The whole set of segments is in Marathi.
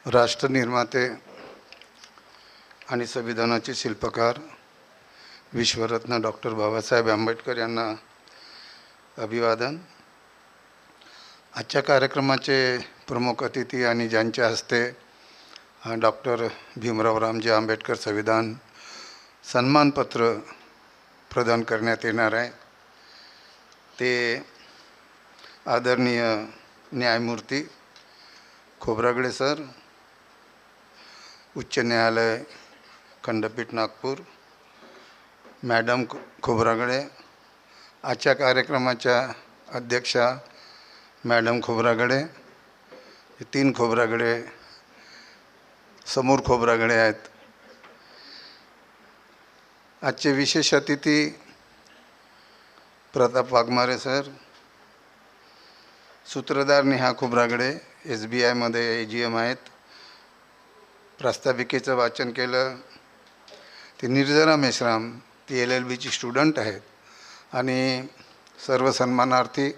राष्ट्रनिर्माते आणि संविधानाचे शिल्पकार विश्वरत्न डॉक्टर बाबासाहेब आंबेडकर यांना अभिवादन। आजच्या कार्यक्रमाचे प्रमुख अतिथी आणि ज्यांच्या हस्ते डॉक्टर भीमराव रामजी आंबेडकर संविधान सन्मानपत्र प्रदान करण्यात येणार आहे ते आदरणीय न्यायमूर्ती खोब्रागडे सर, उच्च न्यायालय खंडपीठ नागपूर, मॅडम खोब्रागडे, आजच्या कार्यक्रमाच्या अध्यक्षा मॅडम खोब्रागडे, हे 3 खोब्रागडे समोर खोब्रागडे आहेत। आजचे विशेष अतिथी प्रताप वाघमारे सर, सूत्रधार नेहा खोब्रागडे SBI मध्ये AGM आहेत। प्रास्ताविकेचं वाचन केलं ते निर्जरा मेश्राम, ती LLBची स्टुडंट आहेत आणि सर्व सन्मानार्थी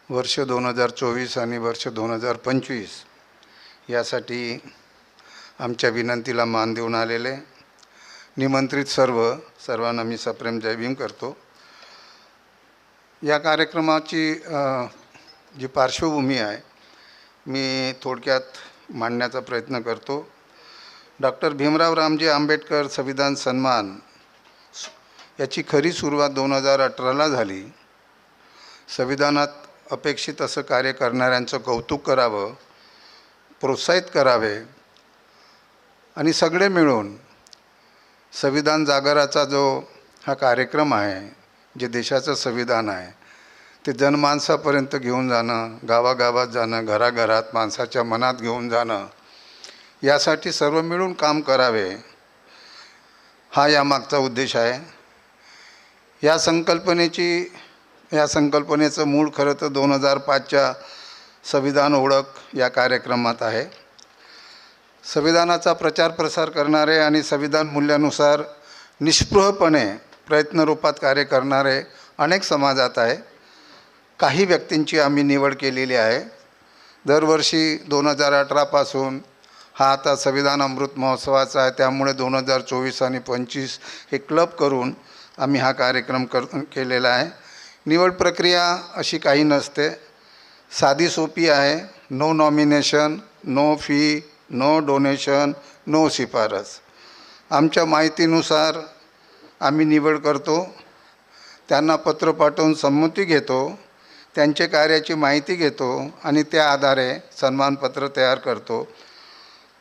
वर्ष 2024 आणि वर्ष 2025 यासाठी आमच्या विनंतीला मान देऊन आलेले निमंत्रित सर्वांना मी सप्रेम जय भीम करतो। या कार्यक्रमाची जी पार्श्वभूमी आहे मी थोडक्यात मांडण्याचा प्रयत्न करतो। डॉक्टर भीमराव रामजी आंबेडकर संविधान सन्मान याची खरी सुरुवात 2018ला झाली। संविधानात अपेक्षित असं कार्य करणाऱ्यांचं कौतुक करावं, प्रोत्साहित करावे आणि सगळे मिळून संविधान जागराचा जो हा कार्यक्रम आहे, जे देशाचं संविधान आहे ते जनमानसापर्यंत घेऊन जाणं, गावागावात जाणं, घराघरात माणसाच्या मनात घेऊन जाणं, यासाठी सर्व मिळून काम करावे हा यामागचा उद्देश आहे। या संकल्पनेचं मूळ खरं तर 2005च्या संविधान ओळख या कार्यक्रमात आहे। संविधानाचा प्रचार प्रसार करणारे आणि संविधान मूल्यानुसार निष्स्पृहपणे प्रयत्नरूपात कार्य करणारे अनेक समाजात आहे। काही व्यक्तींची आम्ही निवड केलेली आहे। दरवर्षी 2018 पासून हा आता संविधान अमृत महोत्सवाचा आहे, त्यामुळे 2024 आणि 25 हे क्लब करून आम्ही हा कार्यक्रम केलेला आहे। निवड प्रक्रिया अशी काही नसते, साधी सोपी आहे। No nomination, no fee, no donation, no शिफारस। आमच्या माहितीनुसार आम्ही निवड करतो, त्यांना पत्र पाठवून संमती घेतो, त्यांच्या कार्याची माहिती घेतो आणि त्या आधारे सन्मानपत्र तयार करतो।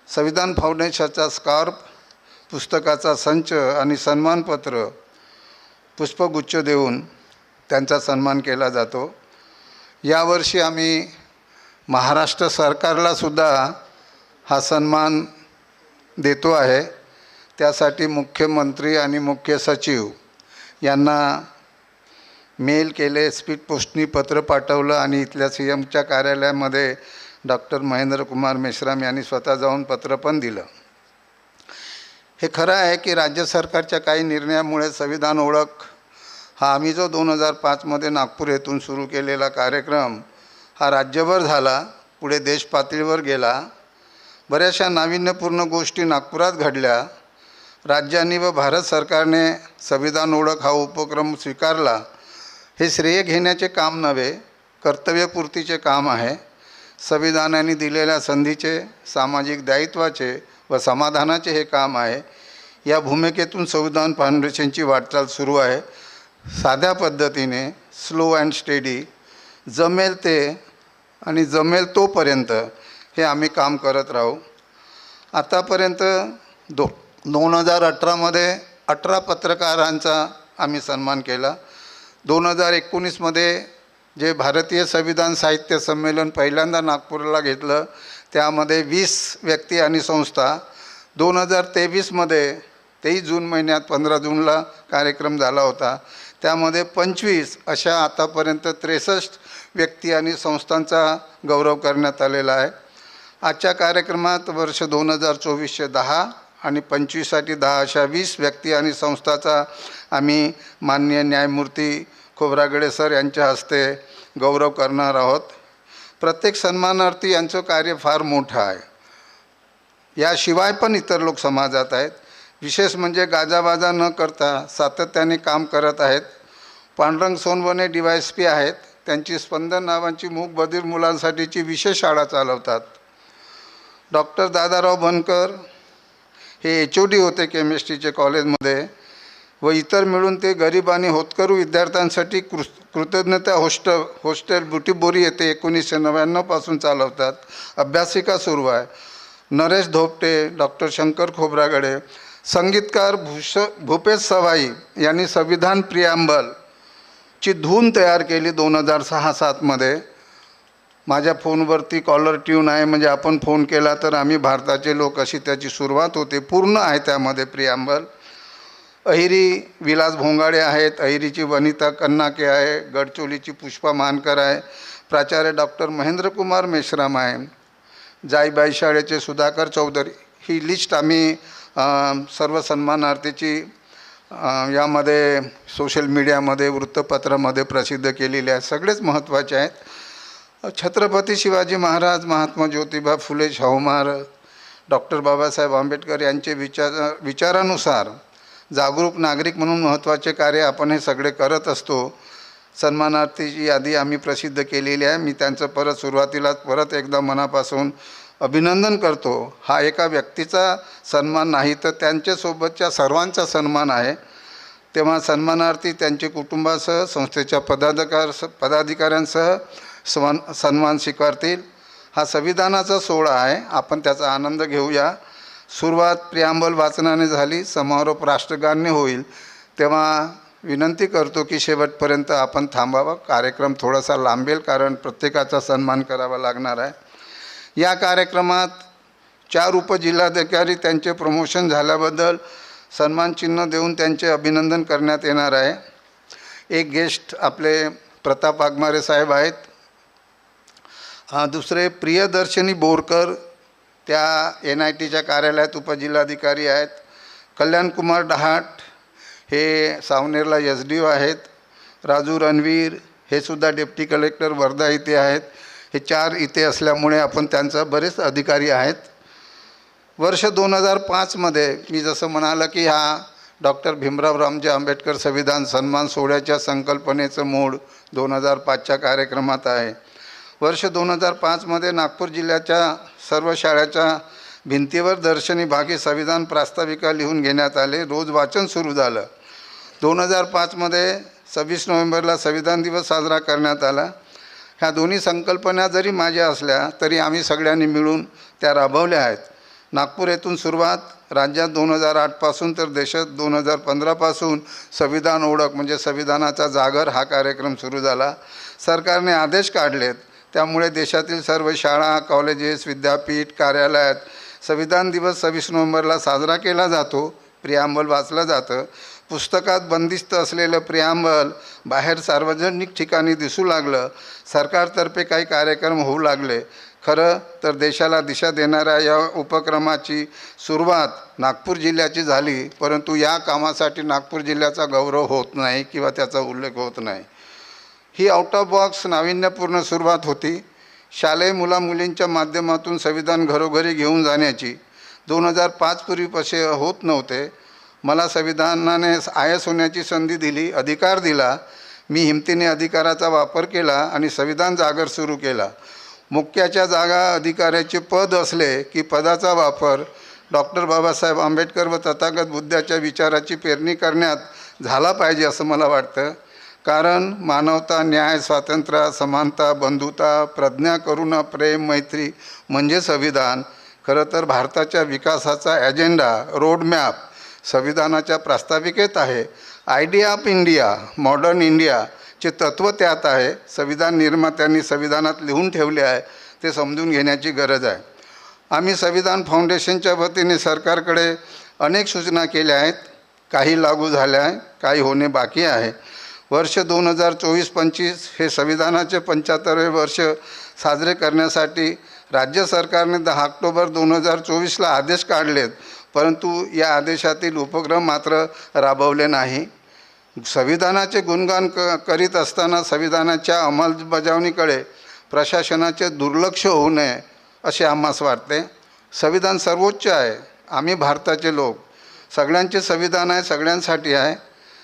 संविधान फाउंडेशनचा स्कार्फ, पुस्तकाचा संच आणि सन्मानपत्र, पुष्पगुच्छ देऊन त्यांचा सन्मान केला जातो। यावर्षी आम्ही महाराष्ट्र सरकारला सुद्धा हा सन्मान देतो आहे। त्यासाठी मुख्यमंत्री आणि मुख्य सचिव यांना मेल केले, स्पीड पोस्टनी पत्र पाठवलं आणि इथल्या CMच्या कार्यालयामध्ये डॉक्टर महेंद्रकुमार मेश्राम यांनी स्वतः जाऊन पत्र पण दिलं। हे खरं आहे की राज्य सरकारच्या काही निर्णयामुळे संविधान ओळख हा आम्ही जो 2005मध्ये नागपूर येथून सुरू केलेला कार्यक्रम हा राज्यभर झाला, पुढे देश पातळीवर गेला। बऱ्याचशा नाविन्यपूर्ण गोष्टी नागपुरात घडल्या। राज्यांनी व भारत सरकारने संविधान ओळख हा उपक्रम स्वीकारला। हे श्रेय घेण्याचे काम नव्हे, कर्तव्यपूर्तीचे काम आहे। संविधानाने दिलेल्या संधीचे, सामाजिक दायित्वाचे व समाधानाचे हे काम आहे। या भूमिकेतून संविधान फाउंडेशनची वाटचाल सुरू आहे। साध्या पद्धतीने, स्लो अँड स्टेडी, जमेल ते आणि जमेल तोपर्यंत हे आम्ही काम करत राहू। आतापर्यंत 2018मध्ये 18 पत्रकारांचा आम्ही सन्मान केला। 2019मध्ये जे भारतीय संविधान साहित्य संमेलन पहिल्यांदा नागपूरला घेतलं, त्यामध्ये 20 व्यक्ती आणि संस्था। 2023मध्ये 23 जून महिन्यात 15 जूनला कार्यक्रम झाला होता, त्यामध्ये 25 अशा आतापर्यंत 63 व्यक्ती आणि संस्थांचा गौरव करण्यात आलेला आहे। आजच्या कार्यक्रमात वर्ष 2024चे 10 आणि 25साठी 10 अशा 20 व्यक्ती आणि संस्थाचा आम्ही माननीय न्यायमूर्ती खोब्रागडे सर यांच्या हस्ते गौरव करणार आहोत। प्रत्येक सन्मानार्थी यांचं कार्य फार मोठं आहे। याशिवाय पण इतर लोक समाजात आहेत. विशेष म्हणजे गाजावाजा न करता सातत्याने काम करत आहेत. पांडुरंग सोनवणे DYSP आहेत. त्यांची स्पंदन नावाची मूकबधीर मुलांसाठीची विशेष शाळा चालवतात. डॉक्टर दादाराव बनकर हे HOD होते केमिस्ट्रीचे कॉलेजमध्ये व इतर मिळून ते गरीब आणि होतकरू विद्यार्थ्यांसाठी कृतज्ञता हॉस्टेल बुटीबोरी येथे 1999 पासून चालवतात. अभ्यासिका सुरू आहे. नरेश धोपटे, डॉक्टर शंकर खोब्रागडे, संगीतकार भूपेश सवाई यांनी संविधान प्रिॲम्बलची धून तयार केली 2006-07 मध्ये. माझ्या फोनवरती कॉलर ट्यून आहे, म्हणजे आपण फोन केला तर आम्ही भारताचे लोक अशी त्याची सुरुवात होते. पूर्ण आहे त्यामध्ये प्रिॲम्बल. अहिरी विलास भोंगाडे आहेत, अहिरीची वनिता कन्नाके आहे, गडचोलीची पुष्पा मानकर आहे, प्राचार्य डॉक्टर महेंद्रकुमार मेश्राम आहे, जाईबाई शाळेचे सुधाकर चौधरी. ही लिस्ट आम्ही सर्व सन्मानार्थीची यामध्ये सोशल मीडियामध्ये वृत्तपत्रामध्ये प्रसिद्ध केलेली आहे. सगळेच महत्त्वाचे आहेत. छत्रपती शिवाजी महाराज, महात्मा ज्योतिबा फुले, शाहू महाराज, डॉक्टर बाबासाहेब आंबेडकर यांचे विचारानुसार जागरूक नागरिक म्हणून महत्त्वाचे कार्य आपण हे सगळे करत असतो. सन्मानार्थीची यादी आम्ही प्रसिद्ध केलेली आहे. मी त्यांचं सुरुवातीलाच परत एकदा मनापासून अभिनंदन करतो. हा एका व्यक्तीचा सन्मान नाही तर त्यांच्यासोबतच्या सर्वांचा सन्मान आहे. तेव्हा सन्मानार्थी त्यांचे कुटुंबासह संस्थेच्या पदाधिकाऱ्यांसह सन्मान स्वीकारतील. हा संविधानाचा सोहळा आहे, आपण त्याचा आनंद घेऊया. सुरुवात प्रिॲम्बल वाचनाने झाली, समारोप राष्ट्रगानने होईल. तेव्हा विनंती करतो की शेवटपर्यंत आपण थांबावं. कार्यक्रम थोडासा लांबेल कारण प्रत्येकाचा सन्मान करावा लागणार आहे. या कार्यक्रमात 4 उपजिल्हाधिकारी त्यांचे प्रमोशन झाल्याबद्दल सन्मानचिन्ह देऊन त्यांचे अभिनंदन करण्यात येणार आहे. एक गेस्ट आपले प्रताप वाघमारे साहेब आहेत. दुसरे प्रियदर्शनी बोरकर, त्या NITच्या कार्यालयात उपजिल्हाधिकारी आहेत. कल्याणकुमार डहाट हे सावनेरला SDO आहेत. राजू रणवीर हे सुद्धा डेप्टी कलेक्टर वर्धा इथे आहेत. हे 4 इथे असल्यामुळे आपण त्यांचा बरेच अधिकारी आहेत. वर्ष 2005 मध्ये मी जसं म्हणालं की हा डॉक्टर भीमराव रामजी आंबेडकर संविधान सन्मान सोहळ्याच्या संकल्पनेचं मूळ 2005च्या कार्यक्रमात आहे. वर्ष 2005 मध्ये नागपूर जिल्ह्याच्या सर्व शाळांच्या भिंतीवर दर्शनी भागी संविधान प्रास्ताविका लिहून घेण्यात आले. रोज वाचन सुरू झालं. 2005 मध्ये 26 नोव्हेंबरला संविधान दिवस साजरा करण्यात आला. ह्या दोन्ही संकल्पना जरी माझ्या असल्या तरी आम्ही सगळ्यांनी मिळून त्या राबवल्या आहेत. नागपूर येथून सुरुवात, राज्यात 2008 पासून तर देशात 2015 पासून संविधान ओळख म्हणजे संविधानाचा जागर हा कार्यक्रम सुरू झाला. सरकारने आदेश काढलेत, त्यामुळे देशातील सर्व शाळा, कॉलेजेस, विद्यापीठ, कार्यालयात संविधान दिवस 26 नोव्हेंबरला साजरा केला जातो. प्रिॲम्बल वाचलं जातं. पुस्तकात बंदिस्त असलेलं प्रिॲम्बल बाहेर सार्वजनिक ठिकाणी दिसू लागलं. सरकारतर्फे काही कार्यक्रम होऊ लागले. खरं तर देशाला दिशा देणाऱ्या या उपक्रमाची सुरुवात नागपूर जिल्ह्याची झाली, परंतु या कामासाठी नागपूर जिल्ह्याचा गौरव होत नाही किंवा त्याचा उल्लेख होत नाही. ही आउट ऑफ बॉक्स नाविन्यपूर्ण सुरुवात होती. शालेय मुलामुलींच्या माध्यमातून संविधान घरोघरी घेऊन जाण्याची 2005 पूर्वीपासून होत नव्हते. मला संविधानाने IAS होण्याची संधी दिली, अधिकार दिला. मी हिमतीने अधिकाराचा वापर केला आणि संविधान जागर सुरू केला. मुख्याच्या जागा अधिकाऱ्याचे पद असले की पदाचा वापर डॉक्टर बाबासाहेब आंबेडकर व तथागत बुद्धाच्या विचाराची पेरणी करण्यात झाला पाहिजे असं मला वाटतं. कारण मानवता, न्याय, स्वातंत्र्य, समानता, बंधुता, प्रज्ञा, करुणा, प्रेम, मैत्री म्हणजे संविधान. खरं तर भारताच्या विकासाचा ॲजेंडा, रोडमॅप संविधानाच्या प्रास्ताविकेत आहे. आयडिया ऑफ इंडिया, मॉडर्न इंडियाचे तत्त्व त्यात आहे. संविधान निर्मात्यांनी संविधानात लिहून ठेवले आहे, ते समजून घेण्याची गरज आहे. आम्ही संविधान फाउंडेशनच्या वतीने सरकारकडे अनेक सूचना केल्या आहेत. काही लागू झाल्या आहे, काही होणे बाकी आहे. वर्ष 2024-25 हे संविधानाचे 75वे वर्ष साजरे करण्यासाठी राज्य सरकारने 10 ऑक्टोबर 2024ला आदेश काढलेत, परंतु या आदेशातील उपक्रम मात्र राबवले नाही. संविधानाचे गुणगान करीत असताना संविधानाच्या अंमलबजावणीकडे प्रशासनाचे दुर्लक्ष होऊ नये असे आम्हास वाटते. संविधान सर्वोच्च आहे. आम्ही भारताचे लोक, सगळ्यांचे संविधान आहे, सगळ्यांसाठी आहे.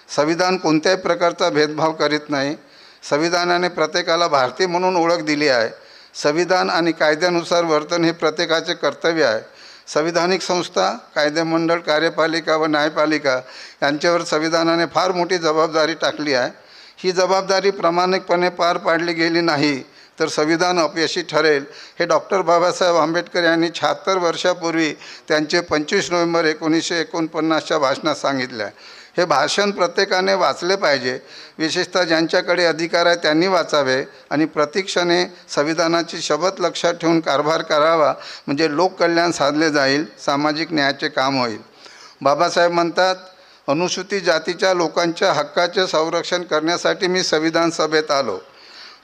संविधान कोणत्याही प्रकारचा भेदभाव करीत नाही. संविधानाने प्रत्येकाला भारतीय म्हणून ओळख दिली आहे. संविधान आणि कायद्यानुसार वर्तन हे प्रत्येकाचे कर्तव्य आहे. संविधानिक संस्था, कायदेमंडळ, कार्यपालिका व न्यायपालिका यांच्यावर संविधानाने फार मोठी जबाबदारी टाकली आहे. ही जबाबदारी प्रामाणिकपणे पार पाडली गेली नाही तर संविधान अपयशी ठरेल, हे डॉक्टर बाबासाहेब आंबेडकर यांनी 76 वर्षापूर्वी त्यांचे 25 नोव्हेंबर 1949च्या भाषणात सांगितले आहे. हे भाषण प्रत्येकाने वाचले पाहिजे. विशेषतः ज्यांच्याकडे अधिकार आहे त्यांनी वाचावे आणि प्रत्यक्षाने संविधानाची शपथ लक्षात ठेवून कारभार करावा, म्हणजे लोककल्याण साधले जाईल, सामाजिक न्यायाचे काम होईल. बाबासाहेब म्हणतात, अनुसूचित जातीच्या लोकांच्या हक्काचे संरक्षण करण्यासाठी मी संविधान सभेत आलो.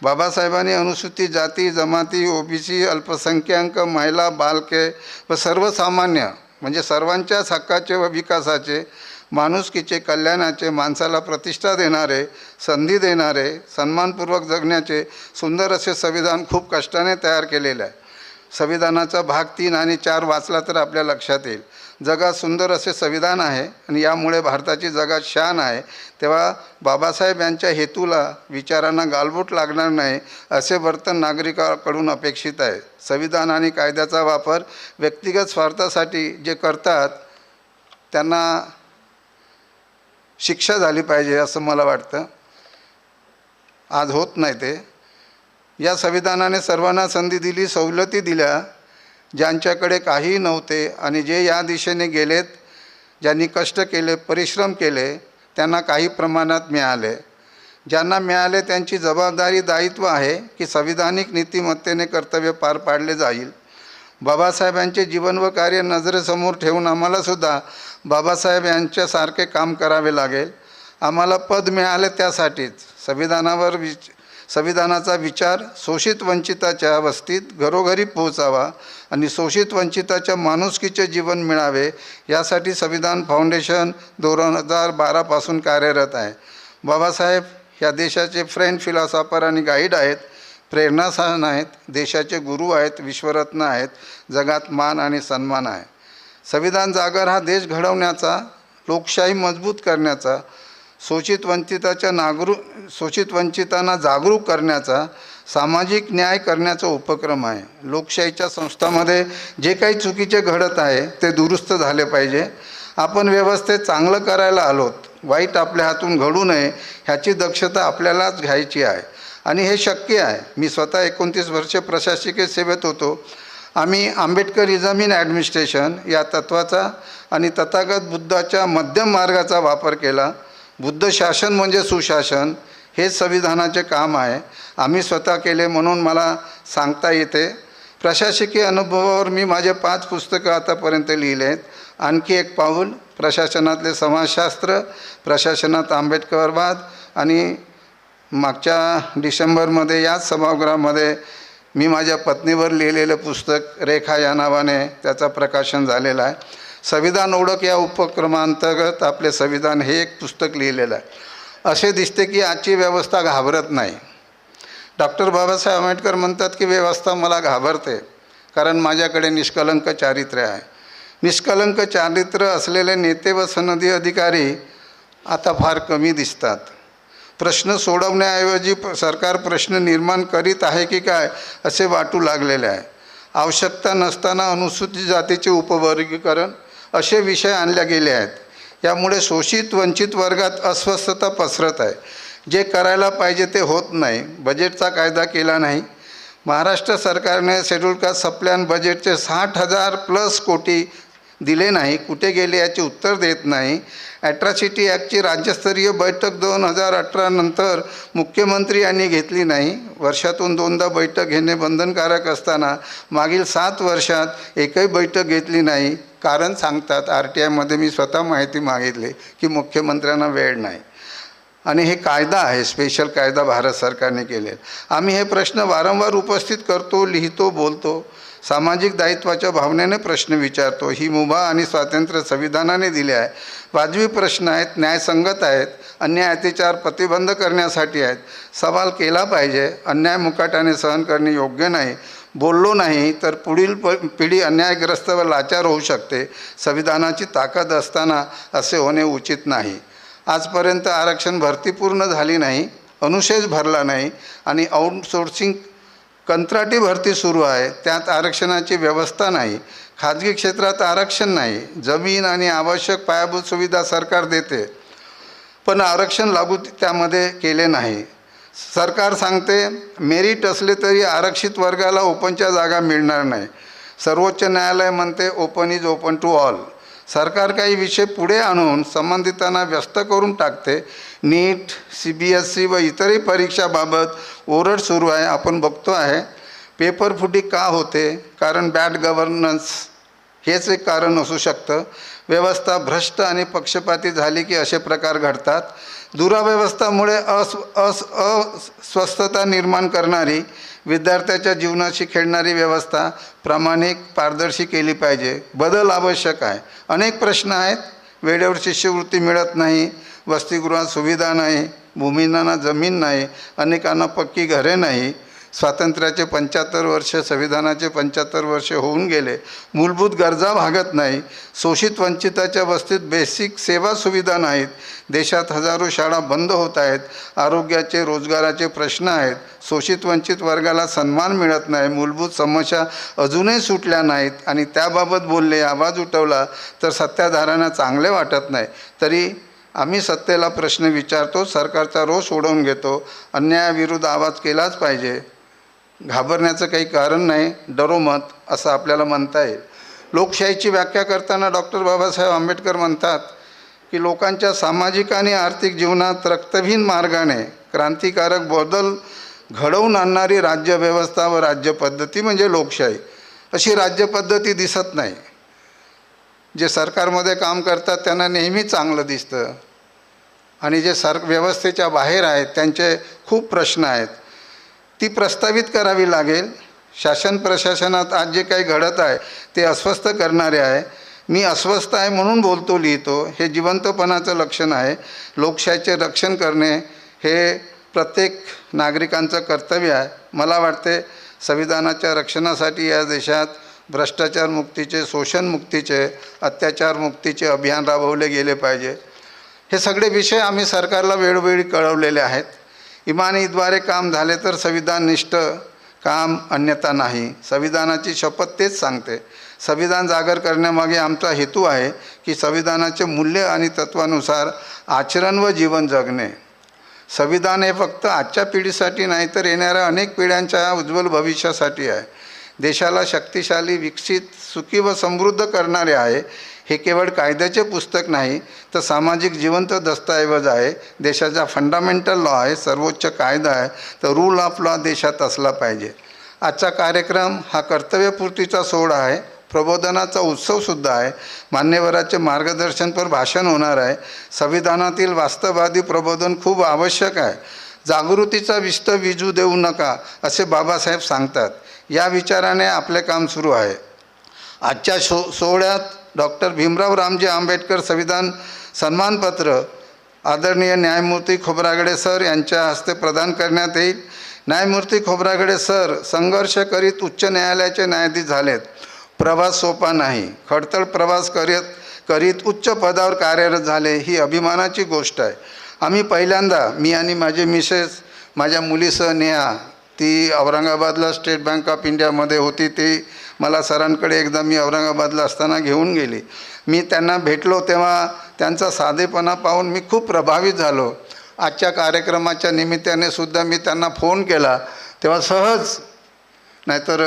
बाबासाहेबांनी अनुसूचित जाती, जमाती, ओबीसी, अल्पसंख्याक, महिला, बालके व सर्वसामान्य म्हणजे सर्वांच्याच हक्काचे व विकासाचे, माणुसकीचे, कल्याणाचे, माणसाला प्रतिष्ठा देणारे, संधी देणारे, सन्मानपूर्वक जगण्याचे सुंदर असे संविधान खूप कष्टाने तयार केलेले आहे. संविधानाचा भाग 3 आणि 4 वाचला तर आपल्या लक्षात येईल. जगात सुंदर असे संविधान आहे आणि यामुळे भारताची जगात शान आहे. तेव्हा बाबासाहेब यांच्या हेतूला, विचारांना गालबोट लागणार नाही असे वर्तन नागरिकांकडून अपेक्षित आहे. संविधान आणि कायद्याचा वापर व्यक्तिगत स्वार्थासाठी जे करतात त्यांना शिक्षा झाली पाहिजे असं मला वाटतं. आज होत नाही ते. या संविधानाने सर्वांना संधी दिली, सवलती दिल्या. ज्यांच्याकडे काहीही नव्हते आणि जे या दिशेने गेलेत, ज्यांनी कष्ट केले, परिश्रम केले, त्यांना काही प्रमाणात मिळाले. ज्यांना मिळाले त्यांची जबाबदारी, दायित्व आहे की संविधानिक नीतिमत्तेने कर्तव्य पार पाडले जाईल. बाबासाहेबांचे जीवन व कार्य नजरेसमोर ठेवून आम्हालासुद्धा बाबासाहेब यांच्यासारखे काम करावे लागेल. आम्हाला पद मिळाले त्यासाठीच. संविधानाचा विचार शोषित वंचिताच्या वस्तीत घरोघरी पोहोचावा आणि शोषित वंचिताच्या माणुसकीचे जीवन मिळावे, यासाठी संविधान फाउंडेशन 2012 पासून कार्यरत आहे. बाबासाहेब ह्या देशाचे फ्रेंड, फिलॉसॉफर आणि गाईड आहेत, प्रेरणास्थान आहेत, देशाचे गुरु आहेत, विश्वरत्न आहेत, जगात मान आणि सन्मान आहे. संविधान जागर हा देश घडवण्याचा, लोकशाही मजबूत करण्याचा, शोषित वंचितांना जागरूक करण्याचा, सामाजिक न्याय करण्याचा उपक्रम आहे. लोकशाहीच्या संस्थांमध्ये जे काही चुकीचे घडत आहे ते दुरुस्त झाले पाहिजे. आपण व्यवस्थेत चांगलं करायला आलोत, वाईट आपल्या हातून घडू नये ह्याची दक्षता आपल्यालाच घ्यायची आहे आणि हे शक्य आहे. मी स्वतः 29 वर्षे प्रशासकीय सेवेत होतो. आम्ही आंबेडकरिझम इन ॲडमिनिस्ट्रेशन या तत्त्वाचा आणि तथागत बुद्धाच्या मध्यम मार्गाचा वापर केला. बुद्ध शासन म्हणजे सुशासन, हेच संविधानाचे काम आहे. आम्ही स्वतः केले म्हणून मला सांगता येते. प्रशासकीय अनुभवावर मी माझे 5 पुस्तकं आतापर्यंत लिहिले आहेत. आणखी एक पाऊल, प्रशासनातले समाजशास्त्र, प्रशासनात आंबेडकरवाद आणि मागच्या डिसेंबरमध्ये याच सभागृहामध्ये मी माझ्या पत्नीवर लिहिलेलं पुस्तक रेखा या नावाने त्याचं प्रकाशन झालेलं आहे. संविधान ओळख या उपक्रमांतर्गत आपले संविधान हे एक पुस्तक लिहिलेलं आहे. असे दिसते की आजची व्यवस्था घाबरत नाही. डॉक्टर बाबासाहेब आंबेडकर म्हणतात की व्यवस्था मला घाबरते कारण माझ्याकडे निष्कलंक चारित्र्य आहे. निष्कलंक चारित्र्य असलेले नेते व सनदी अधिकारी आता फार कमी दिसतात. प्रश्न सोडवण्याऐवजी सरकार प्रश्न निर्माण करीत आहे की काय असे वाटू लागलेले आहे. आवश्यकता नसताना अनुसूचित जातीचे उपवर्गीकरण असे विषय आणले गेले आहेत. यामुळे शोषित वंचित वर्गात अस्वस्थता पसरत आहे. जे करायला पाहिजे ते होत नाही. बजेटचा कायदा केला नाही. महाराष्ट्र सरकारने शेड्यूल कास्ट सप्लान बजेटचे 60,000+ कोटी दिले नाही. कुठे गेले याचे उत्तर देत नाही. ॲट्रॉसिटी ॲक्टची राज्यस्तरीय बैठक 2018 नंतर मुख्यमंत्री यांनी घेतली नाही. वर्षातून 2दा बैठक घेणे बंधनकारक असताना मागील 7 वर्षात एकही बैठक घेतली नाही. कारण सांगतात, RTIमध्ये मी स्वतः माहिती मागितली की मुख्यमंत्र्यांना वेळ नाही आणि हे कायदा आहे, स्पेशल कायदा भारत सरकारने केलेला. आम्ही हे प्रश्न वारंवार उपस्थित करतो, लिहितो, बोलतो. सामाजिक दायित्वाच्या भावनेने प्रश्न विचारतो. ही मुभा आणि स्वातंत्र्य संविधानाने दिले आहे. वाजवी प्रश्न आहेत, न्यायसंगत आहेत, अन्याय अत्याचार प्रतिबंध करण्यासाठी आहेत. सवाल केला पाहिजे. अन्याय मुकाट्याने सहन करणे योग्य नाही. बोललो नाही तर पुढील पिढी अन्यायग्रस्त व लाचार होऊ शकते. संविधानाची ताकद असताना असे होणे उचित नाही. आजपर्यंत आरक्षण भरती पूर्ण झाली नाही, अनुशेष भरला नाही आणि आउटसोर्सिंग कंत्राटी भरती सुरू आहे, त्यात आरक्षणाची व्यवस्था नाही. खाजगी क्षेत्रात आरक्षण नाही. जमीन आणि आवश्यक पायाभूत सुविधा सरकार देते, पण आरक्षण लागू त्यामध्ये केले नाही. सरकार सांगते मेरिट असले तरी आरक्षित वर्गाला ओपनच्या जागा मिळणार नाही. सर्वोच्च न्यायालय म्हणते open is open to all. सरकार काही विषय पुढे आणून संबंधितांना व्यस्त करून टाकते. नीट, CBSE व इतरही परीक्षाबाबत ओरड सुरू आहे. आपण बघतो आहे पेपरफुटी का होते? कारण बॅड गव्हर्नन्स हेच एक कारण असू शकतं. व्यवस्था भ्रष्ट आणि पक्षपाती झाली की असे प्रकार घडतात. दुराव्यवस्थामुळे अस्वस्थता निर्माण करणारी, विद्यार्थ्याच्या जीवनाशी खेळणारी व्यवस्था प्रामाणिक, पारदर्शी केली पाहिजे. बदल आवश्यक आहे. अनेक प्रश्न आहेत. वेळेवर शिष्यवृत्ती मिळत नाही, वसतिगृहात सुविधा नाही, भूमिहीनांना जमीन नाही, अनेकांना पक्की घरे नाही. स्वातंत्र्याचे 75 वर्ष, संविधानाचे 75 वर्ष होऊन गेले, मूलभूत गरजा भागत नाही. शोषित वंचिताच्या वस्तीत बेसिक सेवा सुविधा नाहीत. देशात हजारो शाळा बंद होत आहेत. आरोग्याचे, रोजगाराचे प्रश्न आहेत. शोषित वंचित वर्गाला सन्मान मिळत नाही. मूलभूत समस्या अजूनही सुटल्या नाहीत आणि त्याबाबत बोलले, आवाज उठवला तर सत्ताधाऱ्यांना चांगले वाटत नाही. तरी आम्ही सत्तेला प्रश्न विचारतो, सरकारचा रोष ओढवून घेतो. अन्यायाविरुद्ध आवाज केलाच पाहिजे. घाबरण्याचं काही कारण नाही. डरो मत असं आपल्याला म्हणता येईल. लोकशाहीची व्याख्या करताना डॉक्टर बाबासाहेब आंबेडकर म्हणतात की लोकांच्या सामाजिक आणि आर्थिक जीवनात रक्तहीन मार्गाने क्रांतिकारक बदल घडवून आणणारी राज्यव्यवस्था व राज्यपद्धती म्हणजे लोकशाही. अशी राज्यपद्धती दिसत नाही. जे सरकारमध्ये काम करतात त्यांना नेहमी चांगलं दिसतं आणि जे व्यवस्थेच्या बाहेर आहेत त्यांचे खूप प्रश्न आहेत. ती प्रस्तावित करावी लागेल. शासन प्रशासनात आज जे काही घडत आहे ते अस्वस्थ करणारे आहे. मी अस्वस्थ आहे म्हणून बोलतो, लिहितो. हे जिवंतपणाचं लक्षण आहे. लोकशाहीचे रक्षण करणे हे प्रत्येक नागरिकांचं कर्तव्य आहे. मला वाटते संविधानाच्या रक्षणासाठी या देशात भ्रष्टाचार मुक्तीचे, शोषण मुक्तीचे, अत्याचार मुक्तीचे अभियान राबवले गेले पाहिजे. हे सगळे विषय आम्ही सरकारला वेळोवेळी कळवलेले आहेत. इमानीद्वारे काम झाले तर संविधाननिष्ठ काम, अन्यथा नाही. संविधानाची शपथ तेच सांगते. संविधान जागर करण्यामागे आमचा हेतू आहे की संविधानाचे मूल्य आणि तत्वानुसार आचरण व जीवन जगणे. संविधान हे फक्त आजच्या पिढीसाठी नाही तर येणाऱ्या अनेक पिढ्यांच्या उज्ज्वल भविष्यासाठी आहे. देशाला शक्तिशाली, विकसित, सुखी व समृद्ध करणारे आहे. हे केवळ कायद्याचे पुस्तक नाही तर सामाजिक जिवंत दस्तऐवज आहे. देशाचा फंडामेंटल लॉ आहे, सर्वोच्च कायदा आहे. तर रूल ऑफ लॉ देशात असला पाहिजे. आजचा कार्यक्रम हा कर्तव्यपूर्तीचा सोहळा आहे, प्रबोधनाचा उत्सवसुद्धा आहे. मान्यवराचे मार्गदर्शनपर भाषण होणार आहे. संविधानातील वास्तववादी प्रबोधन खूप आवश्यक आहे. जागृतीचा विस्त विजू देऊ नका असे बाबासाहेब सांगतात. या विचाराने आपले काम सुरू आहे. आजच्या सोहळ्यात डॉक्टर भीमराव रामजी आंबेडकर संविधान सन्मानपत्र आदरणीय न्यायमूर्ती खोब्रागडे सर यांच्या हस्ते प्रदान करण्यात येईल. न्यायमूर्ती खोब्रागडे सर संघर्ष करीत उच्च न्यायालयाचे न्यायाधीश झालेत. प्रवास सोपा नाही. खडतर प्रवास करीत उच्च पदावर कार्यरत झाले, ही अभिमानाची गोष्ट आहे. आम्ही पहिल्यांदा, मी आणि माझे मिसेस, माझ्या मुलीसह नेहा, ती औरंगाबादला स्टेट बँक ऑफ इंडियामध्ये होती. ती मला सरांकडे एकदा मी औरंगाबादला असताना घेऊन गेली. मी त्यांना भेटलो तेव्हा त्यांचा साधेपणा पाहून मी खूप प्रभावित झालो. आजच्या कार्यक्रमाच्या निमित्ताने सुद्धा मी त्यांना फोन केला तेव्हा सहज, नाहीतर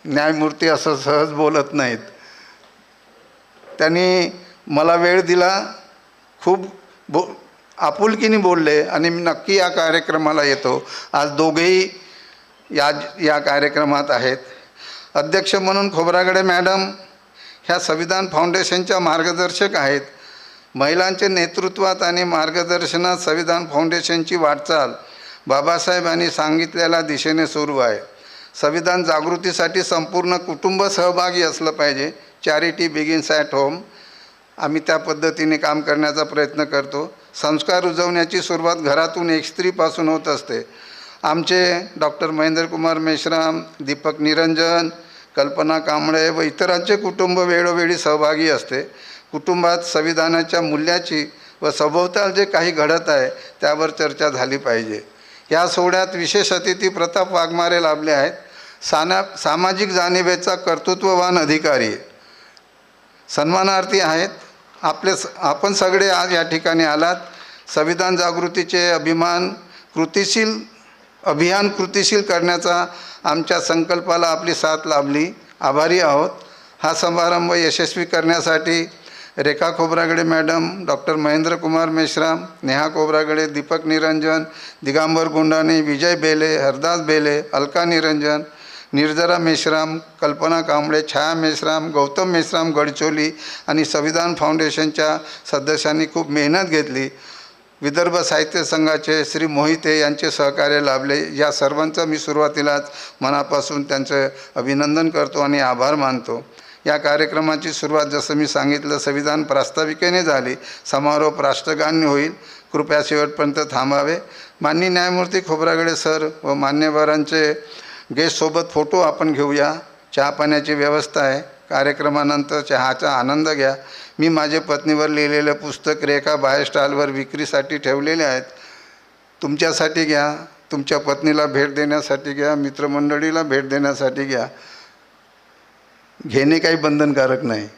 न्यायमूर्ती असं सहज बोलत नाहीत, त्यांनी मला वेळ दिला. खूप आपुलकीने बोलले आणि मी नक्की या कार्यक्रमाला येतो. आज दोघेही या कार्यक्रमात आहेत. अध्यक्ष म्हणून खोब्रागडे मॅडम ह्या संविधान फाउंडेशनच्या मार्गदर्शक आहेत. महिलांच्या नेतृत्वात आणि मार्गदर्शनात संविधान फाउंडेशनची वाटचाल बाबासाहेबांनी सांगितलेल्या दिशेने सुरू आहे. संविधान जागृतीसाठी संपूर्ण कुटुंब सहभागी असलं पाहिजे. Charity begins at home. आम्ही त्या पद्धतीने काम करण्याचा प्रयत्न करतो. संस्कार रुजवण्याची सुरुवात घरातून एक स्त्रीपासून होत असते. आमचे डॉक्टर महेंद्रकुमार मेश्राम, दीपक निरंजन, कल्पना कांबळे व इतरांचे कुटुंब वेळोवेळी सहभागी असते. कुटुंबात संविधानाच्या मूल्याची व सभोवताल जे काही घडत आहे त्यावर चर्चा झाली पाहिजे. या सोहळ्यात विशेष अतिथी प्रताप वाघमारे लाभले आहेत. सामाजिक जाणीवेचा कर्तृत्ववान अधिकारी सन्मानार्थी आहेत. आपण सगळे आज या ठिकाणी आलात. संविधान जागृतीचे अभियान कृतिशील करण्याचा आमच्या संकल्पाला आपली साथ लाभली. आभारी आहोत. हा समारंभ यशस्वी करण्यासाठी रेखा खोब्रागडे मॅडम, डॉक्टर महेंद्रकुमार मेश्राम, नेहा खोब्रागडे, दीपक निरंजन, दिगंबर गुंडाने, विजय बेले, हरदास बेले, अलका निरंजन, निर्जरा मेश्राम, कल्पना कांबळे, छाया मेश्राम, गौतम मेश्राम गडचोली आणि संविधान फाउंडेशनच्या सदस्यांनी खूप मेहनत घेतली. विदर्भ साहित्य संघाचे श्री मोहिते यांचे सहकार्य लाभले. या सर्वांचं मी सुरुवातीलाच मनापासून त्यांचं अभिनंदन करतो आणि आभार मानतो. या कार्यक्रमाची सुरुवात जसं मी सांगितलं संविधान प्रास्ताविकेने झाली. समारोप राष्ट्रगानने होईल. कृपया शेवटपर्यंत थांबावे. माननीय न्यायमूर्ती खोब्रागडे सर व मान्यवरांचे गेस्टसोबत फोटो आपण घेऊया. चहा पाण्याची व्यवस्था आहे. कार्यक्रमानंतर चहाचा आनंद घ्या. मी माझ्या पत्नीवर लिहिलेलं पुस्तक रेखा बाहेर स्टॉलवर विक्रीसाठी ठेवलेले आहेत. तुमच्यासाठी घ्या, तुमच्या पत्नीला भेट देण्यासाठी घ्या, मित्रमंडळीला भेट देण्यासाठी घ्या. घेणे काही बंधनकारक नाही.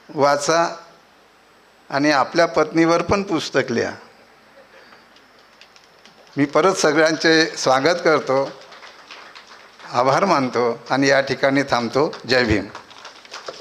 वाचा आणि आपल्या पत्नीवर पण पुस्तक लिहा. मी परत सगळ्यांचे स्वागत करतो, आभार मानतो आणि या ठिकाणी थांबतो. जय भीम.